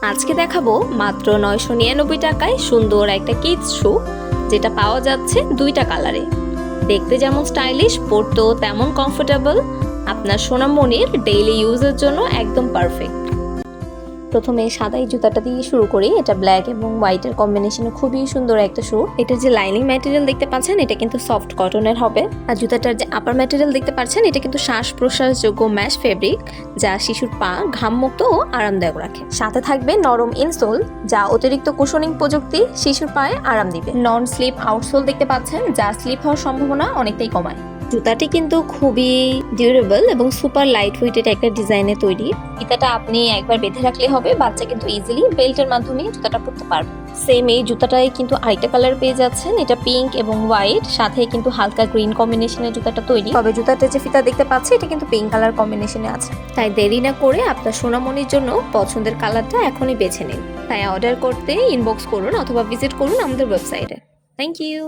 আজকে দেখাবো মাত্র 999 টাকায় সুন্দর একটা কিডস শু, যেটা পাওয়া যাচ্ছে দুইটা কালারে। দেখতে যেমন স্টাইলিশ, পরতেও তেমন কমফোর্টেবল। আপনার সোনামণির ডেইলি ইউজের জন্য একদম পারফেক্ট। প্রথমে সাদা এই জুতাটা দিয়ে শুরু করি। এটা ব্ল্যাক এবং হোয়াইটের কম্বিনেশনে খুবই সুন্দর একটা শু। এটার যে লাইনিং ম্যাটেরিয়াল দেখতে পাচ্ছেন, এটা কিন্তু সফট কটনের হবে। আর জুতাটার যে আপার ম্যাটেরিয়াল দেখতে পাচ্ছেন, এটা কিন্তু শ্বাস প্রশ্বাসযোগ্য ম্যাশ ফেব্রিক, যা শিশুর পা ঘামমুক্ত ও আরামদায়ক রাখে। সাথে থাকবে নরম ইনসোল, যা অতিরিক্ত কুশনিং প্রযুক্তি শিশুর পায়ে আরাম দিবে। নন স্লিপ আউটসোল দেখতে পাচ্ছেন, যা স্লিপ হওয়ার সম্ভাবনা অনেকটাই কমায়। জুতাটি কিন্তু খুবই ডিউরেবল এবং সুপার লাইট ওয়েটের একটা ডিজাইনে তৈরি। ফিতাটা আপনি একবার বেঁধে রাখলে হবে, বাচ্চা কিন্তু ইজিলি বেল্টের মাধ্যমে জুতাটা পরতে পারবে। সেম এই জুতাটাই কিন্তু আরেকটা কালার পেয়ে যাচ্ছেন, এটা পিঙ্ক এবং হোয়াইট, সাথে কিন্তু হালকা গ্রিন কম্বিনেশনের জুতাটা তৈরি। তবে জুতাটা যে ফিতা দেখতে পাচ্ছি, এটা কিন্তু পিঙ্ক কালার কম্বিনেশনে আছে। তাই দেরি না করে আপনার সোনামণির জন্য পছন্দের কালারটা এখনই বেছে নিন। তাই অর্ডার করতে ইনবক্স করুন অথবা ভিজিট করুন আমাদের ওয়েবসাইটে। Thank you.